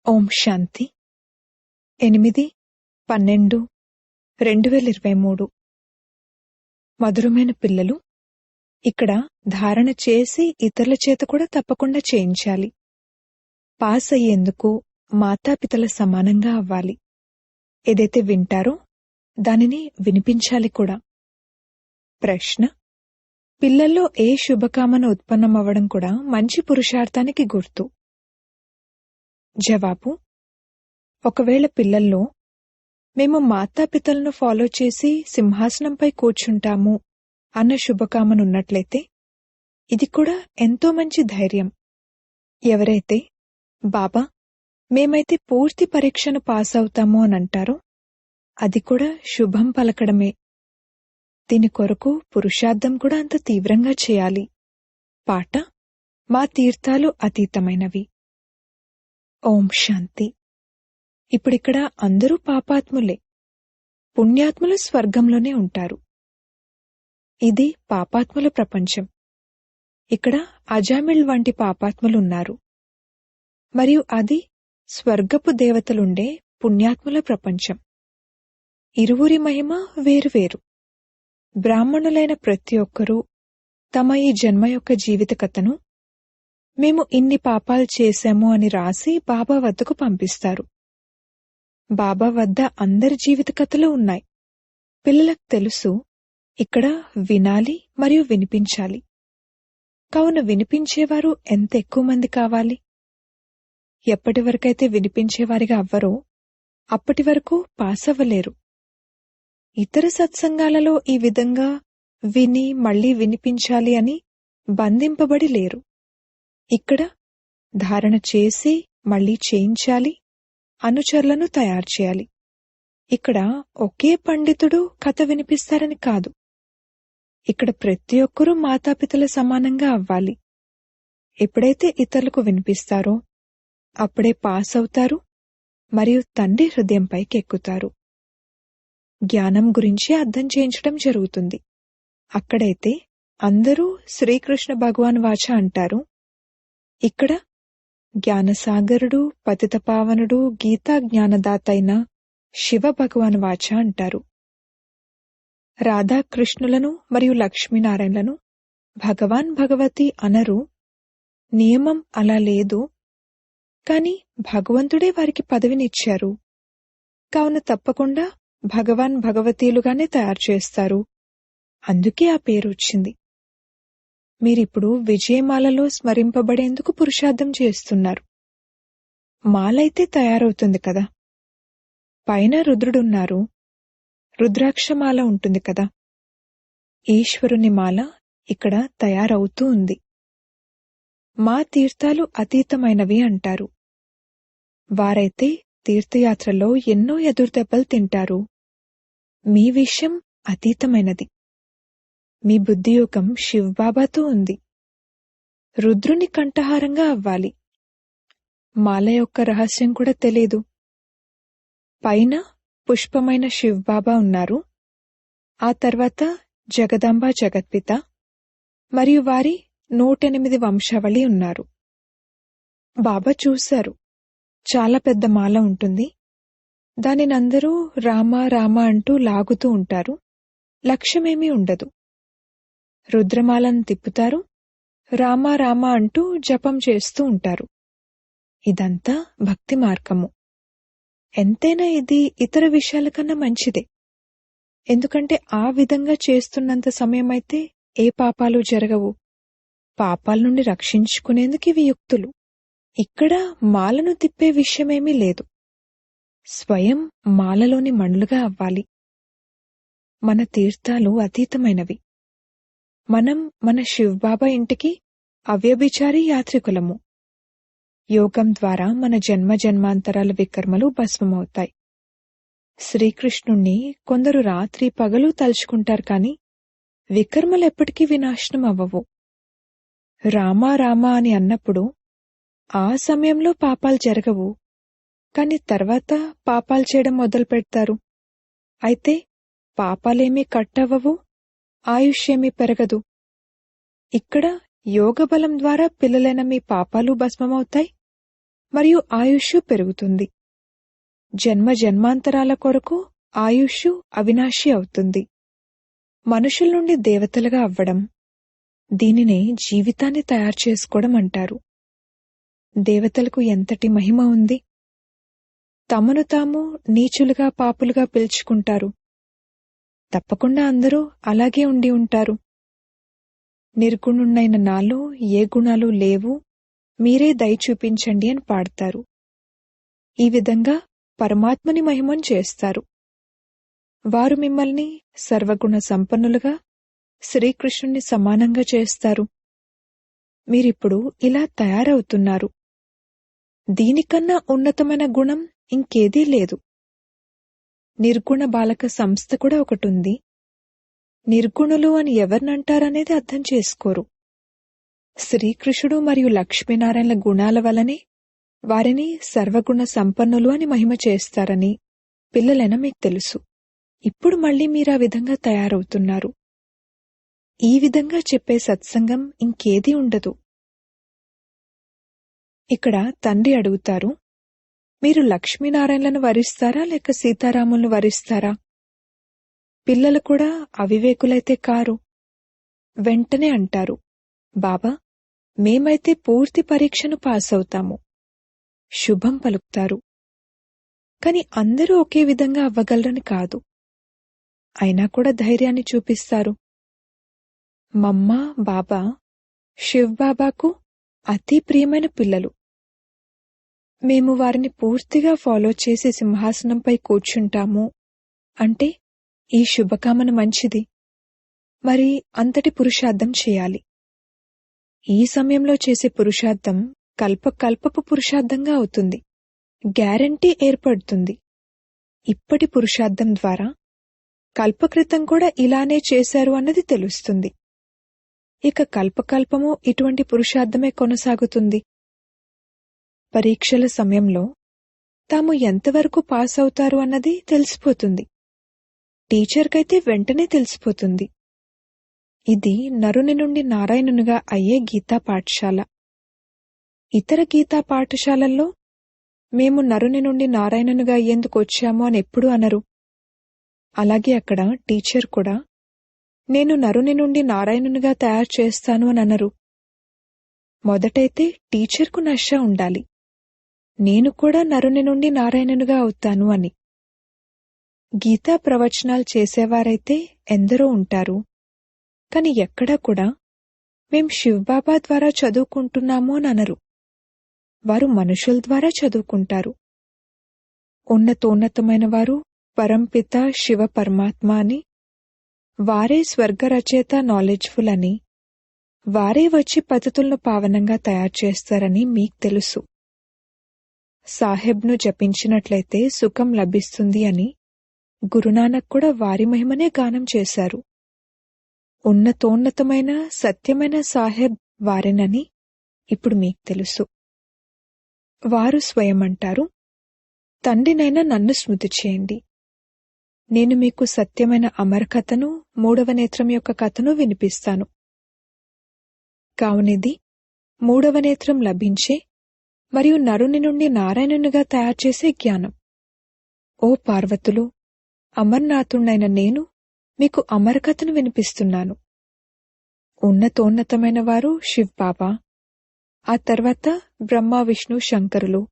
ఓం శాంతి 8/12/2023 మధురమైన పిల్లలు, ఇక్కడ ధారణ చేసి ఇతరుల చేత కూడా తప్పకుండా చేయించాలి. పాస్ అయ్యేందుకు మాతాపితల సమానంగా అవ్వాలి. ఏదైతే వింటారో దానిని వినిపించాలి కూడా. ప్రశ్న: పిల్లల్లో ఏ శుభకామన ఉత్పన్నమవ్వడం కూడా మంచి పురుషార్థానికి గుర్తు. జవాబు: ఒకవేళ పిల్లల్లో మేము మాతాపితలను ఫాలో చేసి సింహాసనంపై కూర్చుంటాము అన్న శుభకామన ఉన్నట్లయితే ఇది కూడా ఎంతో మంచి ధైర్యం. ఎవరైతే బాబా మేమైతే పూర్తి పరీక్షను పాస్ అవుతాము అని అంటారో అది కూడా శుభం పలకడమే. దీని కొరకు పురుషార్థం కూడా అంత తీవ్రంగా చేయాలి. పాట: మా తీర్థాలు అతీతమైనవి. ఓం శాంతి. ఇప్పుడిక్కడ అందరూ పాపాత్ములే. పుణ్యాత్ములు స్వర్గంలోనే ఉంటారు. ఇది పాపాత్ముల ప్రపంచం. ఇక్కడ అజామిళ్ వంటి పాపాత్ములున్నారు. మరియు అది స్వర్గపు దేవతలుండే పుణ్యాత్ముల ప్రపంచం. ఇరువురి మహిమ వేరువేరు. బ్రాహ్మణులైన ప్రతి ఒక్కరూ తమ ఈ జన్మ యొక్క జీవిత కథను మేము ఇన్ని పాపాలు చేశాము అని రాసి బాబా వద్దకు పంపిస్తారు. బాబా వద్ద అందరి జీవిత కథలు ఉన్నాయి. పిల్లలకు తెలుసు ఇక్కడ వినాలి మరియు వినిపించాలి. కావున వినిపించేవారు ఎంత ఎక్కువ మంది కావాలి. ఎప్పటి వరకైతే వినిపించేవారిగా అవ్వరో అప్పటి వరకు పాస్ అవ్వలేరు. ఇతర సత్సంగాలలో ఈ విధంగా విని మళ్లీ వినిపించాలి అని బంధింపబడి లేరు. ఇక్కడ ధారణ చేసి మళ్లీ చేయించాలి, అనుచరులను తయారు చేయాలి. ఇక్కడ ఒకే పండితుడు కథ వినిపిస్తారని కాదు. ఇక్కడ ప్రతి ఒక్కరూ మాతాపితల సమానంగా అవ్వాలి. ఎప్పుడైతే ఇతరులకు వినిపిస్తారో అప్పుడే పాస్ అవుతారు మరియు తండ్రి హృదయంపైకి ఎక్కుతారు. జ్ఞానం గురించి అర్థం చేయించడం జరుగుతుంది. అక్కడైతే అందరూ శ్రీకృష్ణ భగవాన్ వాచ అంటారు. ఇక్కడ జ్ఞానసాగరుడు, పతితపావనుడు, గీతా జ్ఞానదాత అయిన శివ భగవాన్ వాచ అంటారు. రాధాకృష్ణులను మరియు లక్ష్మీనారాయణలను భగవాన్ భగవతి అనరు. నియమం అలా లేదు. కాని భగవంతుడే వారికి పదవినిచ్చారు. కావున తప్పకుండా భగవాన్ భగవతీలుగానే తయారు చేస్తారు. అందుకే ఆ పేరు వచ్చింది. మీరిప్పుడు విజయమాలలో స్మరింపబడేందుకు పురుషార్థం చేస్తున్నారు. మాలైతే తయారవుతుంది కదా. పైన రుద్రుడున్నారు. రుద్రాక్షమాల ఉంటుంది కదా. ఈశ్వరుని మాల ఇక్కడ తయారవుతూ ఉంది. మా తీర్థాలు అతీతమైనవి అంటారు. వారైతే తీర్థయాత్రలో ఎన్నో ఎదురుదెబ్బలు తింటారు. మీ విషయం అతీతమైనది. మీ బుద్ధియోగం శివబాబాతో ఉంది. రుద్రుని కంఠహారంగా అవ్వాలి. మాల యొక్క రహస్యం కూడా తెలీదు. పైన పుష్పమైన శివబాబా ఉన్నారు. ఆ తర్వాత జగదాంబ జగత్పిత మరియు వారి 108 వంశావళి ఉన్నారు. బాబా చూశారు. చాలా పెద్ద మాల ఉంటుంది. దానినందరూ రామ రామ అంటూ లాగుతూ ఉంటారు. లక్ష్యమేమీ ఉండదు. రుద్రమాలను తిప్పుతారు. రామ రామ అంటూ జపం చేస్తూ ఉంటారు. ఇదంతా భక్తి మార్గము. ఎంతైనా ఇది ఇతర విషయాల కన్నా మంచిదే. ఎందుకంటే ఆ విధంగా చేస్తున్నంత సమయమైతే ఏ పాపాలు జరగవు. పాపాల నుండి రక్షించుకునేందుకు ఇవి యుక్తులు. ఇక్కడ మాలను తిప్పే విషయమేమీ లేదు. స్వయం మాలలోని మణులుగా అవ్వాలి. మన తీర్థాలు అతీతమైనవి. మనం మన శివబాబా ఇంటికి అవ్యభిచారి యాత్రికులము. యోగం ద్వారా మన జన్మ జన్మాంతరాల వికర్మలు భస్మమవుతాయి. శ్రీకృష్ణుణ్ణి కొందరు రాత్రి పగలు తలుచుకుంటారు కాని వికర్మలెప్పటికీ వినాశనం అవ్వవు. రామా రామా అని అన్నప్పుడు ఆ సమయంలో పాపాలు జరగవు. కాని తర్వాత పాపాలు చేయడం మొదలు పెడతారు. అయితే పాపాలేమీ కట్టవ్వవు, ఆయుష్యేమీ పెరగదు. ఇక్కడ యోగబలం ద్వారా పిల్లలైన మీ పాపాలు భస్మమవుతాయి మరియు ఆయుష్షు పెరుగుతుంది. జన్మ జన్మాంతరాల కొరకు ఆయుష్షు అవినాశి అవుతుంది. మనుషుల నుండి దేవతలుగా అవ్వడం, దీనినే జీవితాన్ని తయారు చేసుకోవడం అంటారు. దేవతలకు ఎంతటి మహిమ ఉంది! తమను తాము నీచులుగా పాపులుగా పిలుచుకుంటారు. తప్పకుండా అందరూ అలాగే ఉండి ఉంటారు. నిర్గుణుణ్ణైన నాలో ఏ గుణాలు లేవు, మీరే దయ చూపించండి అని పాడతారు. ఈ విధంగా పరమాత్మని మహిమను చేస్తారు. వారు మిమ్మల్ని సర్వగుణ సంపన్నులుగా శ్రీకృష్ణుని సమానంగా చేస్తారు. మీరిప్పుడు ఇలా తయారవుతున్నారు. దీనికన్నా ఉన్నతమైన గుణం ఇంకేదీ లేదు. నిర్గుణ బాలక సంస్థ కూడా ఒకటుంది. నిర్గుణులు అని ఎవరినంటారనేది అర్థం చేసుకోరు. శ్రీకృష్ణుడు మరియు లక్ష్మీనారాయణల గుణాల వలనే వారిని సర్వగుణ సంపన్నులు అని మహిమ చేస్తారని పిల్లలైన మీకు తెలుసు. ఇప్పుడు మళ్ళీ మీరా విధంగా తయారవుతున్నారు. ఈ విధంగా చెప్పే సత్సంగం ఇంకేదీ ఉండదు. ఇక్కడ తండ్రి అడుగుతారు, మీరు లక్ష్మీనారాయణలను వరిస్తారా లేక సీతారాములను వరిస్తారా? పిల్లలు కూడా అవివేకులైతే కారు. వెంటనే అంటారు, బాబా, మేమైతే పూర్తి పరీక్షను పాస్ అవుతాము. శుభం పలుకుతారు. కాని అందరూ ఒకే విధంగా అవ్వగలరని కాదు. అయినా కూడా ధైర్యాన్ని చూపిస్తారు. మమ్మ, బాబా శివ్బాబాకు అతి ప్రియమైన పిల్లలు. మేము వారిని పూర్తిగా ఫాలో చేసి సింహాసనంపై కూర్చుంటాము అంటే ఈ శుభకామన మంచిది. మరి అంతటి పురుషార్థం చేయాలి. ఈ సమయంలో చేసే పురుషార్థం కల్పపు పురుషార్థంగా అవుతుంది. గ్యారంటీ ఏర్పడుతుంది. ఇప్పటి పురుషార్థం ద్వారా కల్పకృతం కూడా ఇలానే చేశారు అన్నది తెలుస్తుంది. ఇక కల్పకల్పము ఇటువంటి పురుషార్థమే కొనసాగుతుంది. పరీక్షల సమయంలో తాము ఎంతవరకు పాస్ అవుతారు అన్నది తెలిసిపోతుంది. టీచర్కైతే వెంటనే తెలిసిపోతుంది. ఇది నరుని నుండి నారాయణునిగా అయ్యే గీతా పాఠశాల. ఇతర గీతా పాఠశాలల్లో మేము నరుని నుండి నారాయణునిగా అయ్యేందుకు వచ్చాము అని ఎప్పుడూ అనరు. అలాగే అక్కడ టీచర్ కూడా నేను నరుని నుండి నారాయణునిగా తయారు చేస్తాను అని అనరు. మొదటైతే టీచర్కు నష ఉండాలి, నేను కూడా నరుని నుండి నారాయణునిగా అవుతాను అని. గీతా ప్రవచనాలు చేసేవారైతే ఎందరో ఉంటారు. కాని ఎక్కడా కూడా మేం శివబాబా ద్వారా చదువుకుంటున్నాము అని అనరు. వారు మనుషుల ద్వారా చదువుకుంటారు. ఉన్నతోన్నతమైన వారు పరంపిత శివ పరమాత్మ అని, వారే స్వర్గరచయిత నాలెడ్జ్ఫుల్ అని, వారే వచ్చి పద్ధతులను పావనంగా తయారు చేస్తారని మీకు తెలుసు. సాహెబ్ను జపించినట్లయితే సుఖం లభిస్తుంది అని గురునానక్ కూడా వారి మహిమనే గానం చేశారు. ఉన్నతోన్నతమైన సత్యమైన సాహెబ్ వారేనని ఇప్పుడు మీకు తెలుసు. వారు స్వయం అంటారు, తండ్రినైనా నన్ను స్మృతి చేయండి. నేను మీకు సత్యమైన అమర కథను, మూడవ నేత్రం యొక్క కథను వినిపిస్తాను. కావునిది మూడవ నేత్రం లభించే మరియు నరుని నుండి నారాయణునిగా తయారు చేసే జ్ఞానం. ఓ పార్వతులు, అమర్నాథుణ్ణైన నేను మీకు అమరకథను వినిపిస్తున్నాను. ఉన్నతోన్నతమైన వారు శివ్బాబా, ఆ తర్వాత బ్రహ్మ విష్ణు శంకరులు,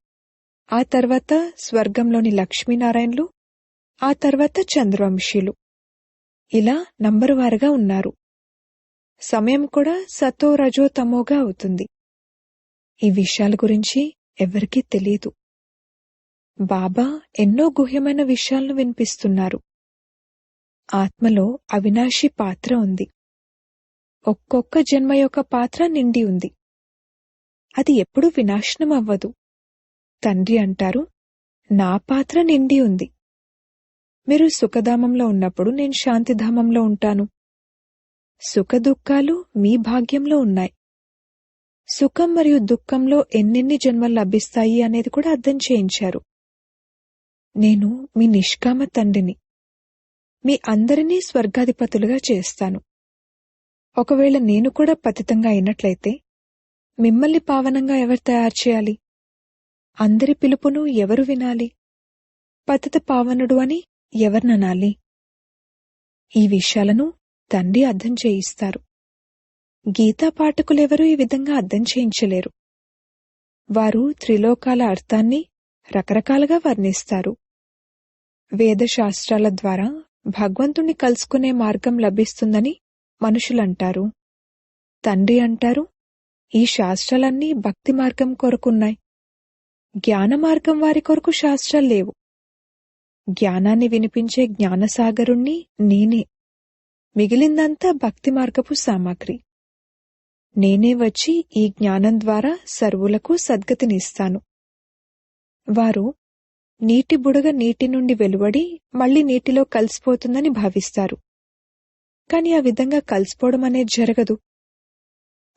ఆ తర్వాత స్వర్గంలోని లక్ష్మీనారాయణులు, ఆ తర్వాత చంద్రవంశీయులు. ఇలా నంబరువారుగా ఉన్నారు. సమయం కూడా సతో రజో తమోగా అవుతుంది. ఈ విషయాల గురించి ఎవరికీ తెలీదు. బాబా ఎన్నో గుహ్యమైన విషయాలను వినిపిస్తున్నారు. ఆత్మలో అవినాశి పాత్ర ఉంది. ఒక్కొక్క జన్మ యొక్క పాత్ర నిండి ఉంది. అది ఎప్పుడూ వినాశనం అవ్వదు. తండ్రి అంటారు, నా పాత్ర నిండి ఉంది. మీరు సుఖధామంలో ఉన్నప్పుడు నేను శాంతిధామంలో ఉంటాను. సుఖదుఖాలు మీ భాగ్యంలో ఉన్నాయి. సుఖం మరియు దుఃఖంలో ఎన్నెన్ని జన్మలు లభిస్తాయి అనేది కూడా అర్థం చేయించారు. నేను మీ నిష్కామ తండ్రిని. మీ అందరినీ స్వర్గాధిపతులుగా చేస్తాను. ఒకవేళ నేను కూడా పతితంగా అయినట్లయితే మిమ్మల్ని పావనంగా ఎవరు తయారు చేయాలి? అందరి పిలుపును ఎవరు వినాలి? పతిత పావనుడు అని ఎవర్ననాలి? ఈ విషయాలను తండ్రి అర్థం చేయిస్తారు. గీతా పాఠకులెవరూ ఈ విధంగా అర్థం చేయించలేరు. వారు త్రిలోకాల అర్థాన్ని రకరకాలుగా వర్ణిస్తారు. వేదశాస్త్రాల ద్వారా భగవంతుణ్ణి కలుసుకునే మార్గం లభిస్తుందని మనుషులంటారు. తండ్రి అంటారు, ఈ శాస్త్రాలన్నీ భక్తి మార్గం కొరకున్నాయి. జ్ఞాన మార్గం వారి కొరకు శాస్త్రాలు లేవు. జ్ఞానాన్ని వినిపించే జ్ఞానసాగరుణ్ణి నేనే. మిగిలిందంతా భక్తి మార్గపు సామాగ్రి. నేనే వచ్చి ఈ జ్ఞానం ద్వారా సర్వులకు సద్గతినిస్తాను. వారు నీటి బుడగ నీటి నుండి వెలువడి మళ్లీ నీటిలో కలిసిపోతుందని భావిస్తారు. కాని ఆ విధంగా కలిసిపోవడం అనేది జరగదు.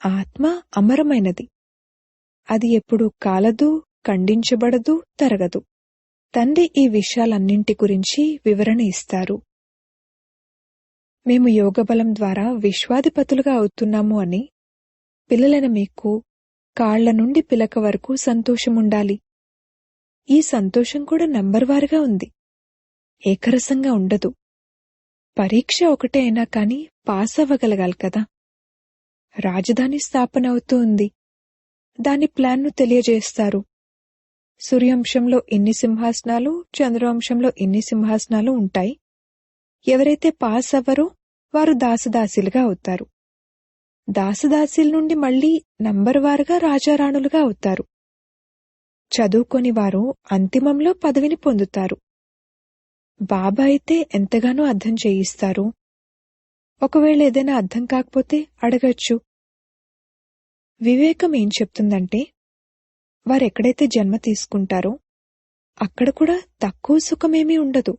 ఆత్మ అమరమైనది. అది ఎప్పుడూ కాలదు, ఖండించబడదు, తరగదు. తండ్రి ఈ విషయాలన్నింటి గురించి వివరణ ఇస్తారు. మేము యోగబలం ద్వారా విశ్వాధిపతులుగా అవుతున్నాము అని పిల్లలైన మీకు కాళ్ల నుండి పిలక వరకు సంతోషముండాలి. ఈ సంతోషం కూడా నంబర్వారుగా ఉంది, ఏకరసంగా ఉండదు. పరీక్ష ఒకటే అయినా కాని పాస్ అవ్వగలగాలి కదా. రాజధాని స్థాపన అవుతూ ఉంది. దాని ప్లాన్ను తెలియజేస్తారు. సూర్యవంశంలో ఇన్ని సింహాసనాలు, చంద్రవంశంలో ఇన్ని సింహాసనాలు ఉంటాయి. ఎవరైతే పాస్ అవ్వరో వారు దాసదాసీలుగా అవుతారు. దాసదాసీల నుండి మళ్లీ నంబర్వారుగా రాజారాణులుగా అవుతారు. చదువుకొని వారు అంతిమంలో పదవిని పొందుతారు. బాబా అయితే ఎంతగానో అర్థం చేయిస్తారు. ఒకవేళ ఏదైనా అర్థం కాకపోతే అడగచ్చు. వివేకం ఏం చెప్తుందంటే, వారెక్కడైతే జన్మ తీసుకుంటారో అక్కడ కూడా తక్కువ సుఖమేమీ ఉండదు.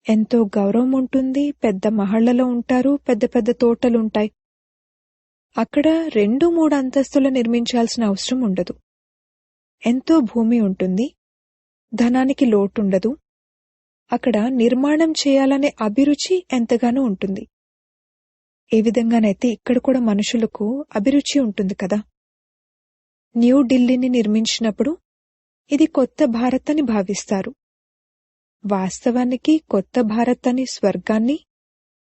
ఎంతో గౌరవం ఉంటుంది. పెద్ద మహళ్లలో ఉంటారు. పెద్ద పెద్ద తోటలుంటాయి. అక్కడ 2-3 అంతస్తులు నిర్మించాల్సిన అవసరం ఉండదు. ఎంతో భూమి ఉంటుంది. ధనానికి లోటుండదు. అక్కడ నిర్మాణం చేయాలనే అభిరుచి ఎంతగానో ఉంటుంది. ఏ విధంగానైతే ఇక్కడ కూడా మనుషులకు అభిరుచి ఉంటుంది కదా. న్యూఢిల్లీని నిర్మించినప్పుడు ఇది కొత్త భారత్ అని భావిస్తారు. వాస్తవానికి కొత్త భారత్ అని స్వర్గాన్ని,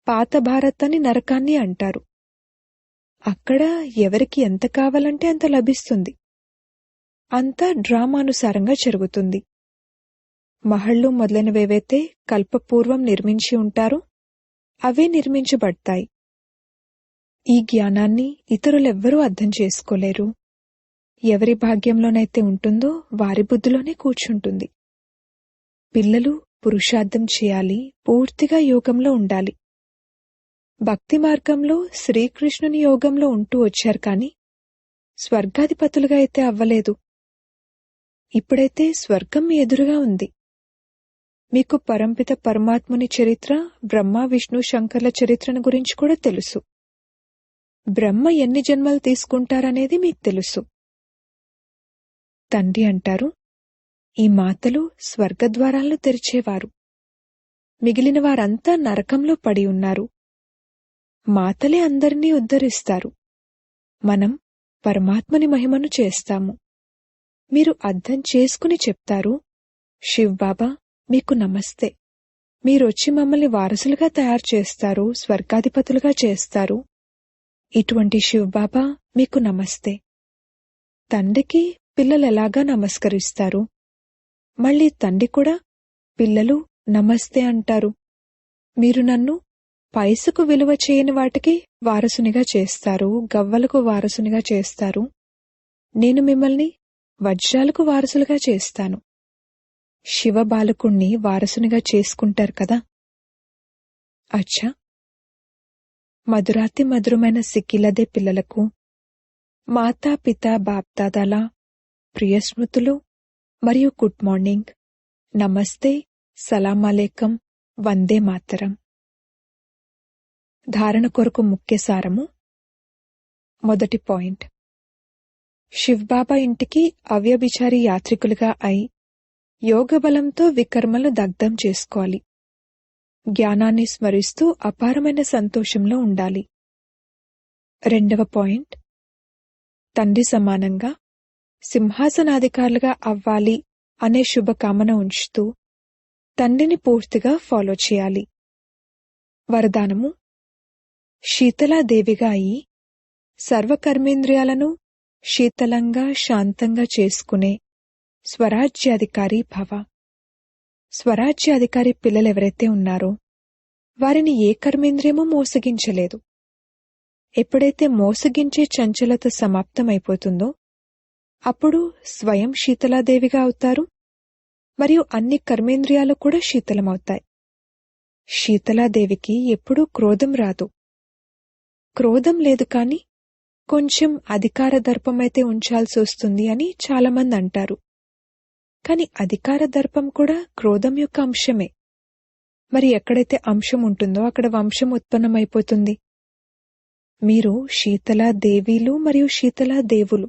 పాత భారత్ అని నరకాన్ని అంటారు. అక్కడ ఎవరికి ఎంత కావాలంటే అంత లభిస్తుంది. అంతా డ్రామానుసారంగా జరుగుతుంది. మహళ్ళు మొదలైనవేవైతే కల్పపూర్వం నిర్మించి ఉంటారో అవే నిర్మించబడతాయి. ఈ జ్ఞానాన్ని ఇతరులెవ్వరూ అర్థం చేసుకోలేరు. ఎవరి భాగ్యంలోనైతే ఉంటుందో వారి బుద్ధిలోనే కూర్చుంటుంది. పిల్లలు పురుషార్థం చేయాలి, పూర్తిగా యోగంలో ఉండాలి. భక్తి మార్గంలో శ్రీకృష్ణుని యోగంలో ఉంటూ వచ్చారు కాని స్వర్గాధిపతులుగా అయితే అవ్వలేదు. ఇప్పుడైతే స్వర్గం మీ ఎదురుగా ఉంది. మీకు పరంపిత పరమాత్ముని చరిత్ర, బ్రహ్మ విష్ణు శంకర్ల చరిత్రను గురించి కూడా తెలుసు. బ్రహ్మ ఎన్ని జన్మలు తీసుకుంటారనేది మీకు తెలుసు. తండ్రి అంటారు, ఈ మాతలు స్వర్గద్వారాలను తెరిచేవారు. మిగిలిన వారంతా నరకంలో పడి ఉన్నారు. మాతలే అందరినీ ఉద్ధరిస్తారు. మనం పరమాత్మని మహిమను చేస్తాము. మీరు అర్థం చేసుకుని చెప్తారు, శివ్ బాబా మీకు నమస్తే. మీరొచ్చి మమ్మల్ని వారసులుగా తయారు చేస్తారు, స్వర్గాధిపతులుగా చేస్తారు. ఇటువంటి శివ్ బాబా మీకు నమస్తే. తండ్రికి పిల్లలెలాగా నమస్కరిస్తారు, మళ్ళీ తండ్రి కూడా పిల్లలు నమస్తే అంటారు. మీరు నన్ను పైసకు విలువ చేయని వాటికి వారసునిగా చేస్తారు, గవ్వలకు వారసునిగా చేస్తారు. నేను మిమ్మల్ని వజ్రాలకు వారసులుగా చేస్తాను. శివబాలకుణ్ణి వారసునిగా చేసుకుంటారు కదా. అచ్చా, మధురాతి మధురమైన సిక్కిలదే పిల్లలకు మాతాపిత బాప్దాదాల ప్రియ స్మృతులు మరియు గుడ్ మార్నింగ్, నమస్తే, సలామాలేకం, వందే మాతరం. ధారణ కొరకు ముఖ్య సారము. మొదటి పాయింట్, శివ్బాబా ఇంటికి అవ్యభిచారి యాత్రికులుగా అయి యోగబలంతో వికర్మలు దగ్ధం చేసుకోవాలి. జ్ఞానాన్ని స్మరిస్తూ అపారమైన సంతోషంలో ఉండాలి. రెండవ పాయింట్, తండ్రి సమానంగా సింహాసనాధికారులుగా అవ్వాలి అనే శుభకామన ఉంచుతూ తండ్రిని పూర్తిగా ఫాలో చేయాలి. వరదానము: శీతలాదేవిగా అయి సర్వకర్మేంద్రియాలను శీతలంగా శాంతంగా చేసుకునే స్వరాజ్యాధికారి భవ. స్వరాజ్యాధికారి పిల్లలెవరైతే ఉన్నారో వారిని ఏ కర్మేంద్రియమూ మోసగించలేదు. ఎప్పుడైతే మోసగించే చంచలత సమాప్తమైపోతుందో అప్పుడు స్వయం శీతలాదేవిగా అవుతారు మరియు అన్ని కర్మేంద్రియాలు కూడా శీతలమవుతాయి. శీతలాదేవికి ఎప్పుడూ క్రోధం రాదు. క్రోధం లేదు కాని కొంచెం అధికార దర్పమైతే ఉంచాల్సి వస్తుంది అని చాలామంది అంటారు. కాని అధికార దర్పం కూడా క్రోధం యొక్క అంశమే. మరి ఎక్కడైతే అంశం ఉంటుందో అక్కడ వంశం ఉత్పన్నమైపోతుంది. మీరు శీతలాదేవీలు మరియు శీతలాదేవులు.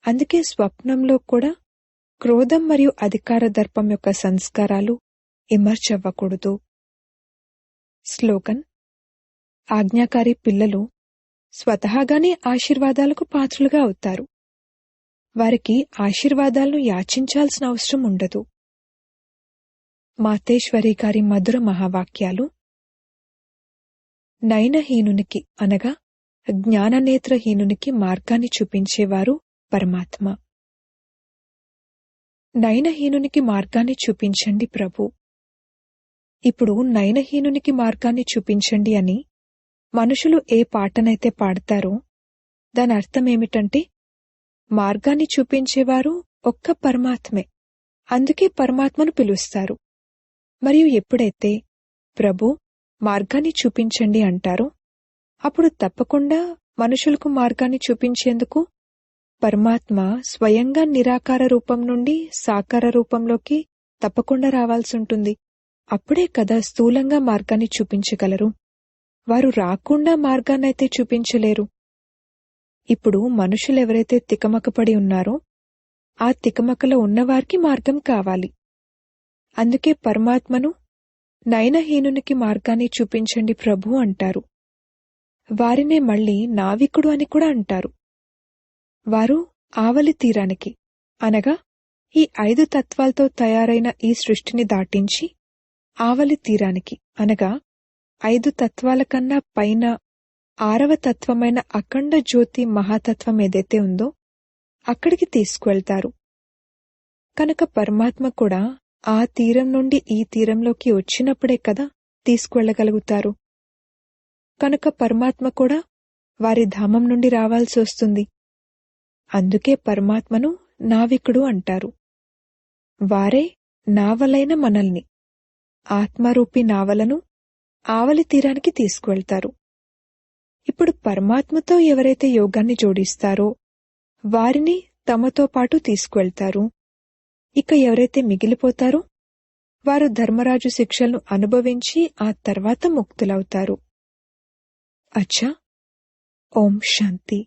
అందుకే స్వప్నంలో కూడా క్రోధం మరియు అధికార దర్పం యొక్క సంస్కారాలు ఇమర్చవ్వకూడదు. స్లోగన్: ఆజ్ఞాకారి పిల్లలు స్వతహాగానే ఆశీర్వాదాలకు పాత్రులుగా అవుతారు. వారికి ఆశీర్వాదాలను యాచించాల్సిన అవసరం ఉండదు. మాతేశ్వరి గారి మధుర మహావాక్యాలు: నయనహీనునికి అనగా జ్ఞాననేత్రహీనునికి మార్గాన్ని చూపించేవారు పరమాత్మ. నయనహీనునికి మార్గాన్ని చూపించండి ప్రభు. ఇప్పుడు నయనహీనునికి మార్గాన్ని చూపించండి అని మనుషులు ఏ పాటనైతే పాడతారో దాని అర్థమేమిటంటే మార్గాన్ని చూపించేవారు ఒక్క పరమాత్మే. అందుకే పరమాత్మను పిలుస్తారు. మరియు ఎప్పుడైతే ప్రభు మార్గాన్ని చూపించండి అంటారో అప్పుడు తప్పకుండా మనుషులకు మార్గాన్ని చూపించేందుకు పరమాత్మ స్వయంగా నిరాకార రూపం నుండి సాకార రూపంలోకి తప్పకుండా రావాల్సి ఉంటుంది. అప్పుడే కదా స్థూలంగా మార్గాన్ని చూపించగలరు. వారు రాకుండా మార్గాన్నైతే చూపించలేరు. ఇప్పుడు మనుషులెవరైతే తికమకపడి ఉన్నారో ఆ తికమకలో ఉన్నవారికి మార్గం కావాలి. అందుకే పరమాత్మను నయనహీనునికి మార్గాన్ని చూపించండి ప్రభు అంటారు. వారినే మళ్లీ నావికుడు అని కూడా అంటారు. వారు ఆవలి తీరానికి అనగా ఈ 5 తత్వాలతో తయారైన ఈ సృష్టిని దాటించి ఆవలి తీరానికి అనగా 5 తత్వాల కన్నా పైన 6వ తత్వమైన అఖండ జ్యోతి మహాతత్వం ఏదైతే ఉందో అక్కడికి తీసుకువెళ్తారు. కనుక పరమాత్మ కూడా ఆ తీరం నుండి ఈ తీరంలోకి వచ్చినప్పుడే కదా తీసుకువెళ్లగలుగుతారు. కనుక పరమాత్మ కూడా వారి ధామం నుండి రావాల్సి వస్తుంది. అందుకే పరమాత్మను నావికుడు అంటారు. వారే నావలైన మనల్ని, ఆత్మరూపి నావలను ఆవలి తీరానికి తీసుకువెళ్తారు. ఇప్పుడు పరమాత్మతో ఎవరైతే యోగాన్ని జోడిస్తారో వారిని తమతో పాటు తీసుకువెళ్తారు. ఇక ఎవరైతే మిగిలిపోతారో వారు ధర్మరాజు శిక్షలను అనుభవించి ఆ తర్వాత ముక్తులవుతారు. అచ్చా, ఓం శాంతి.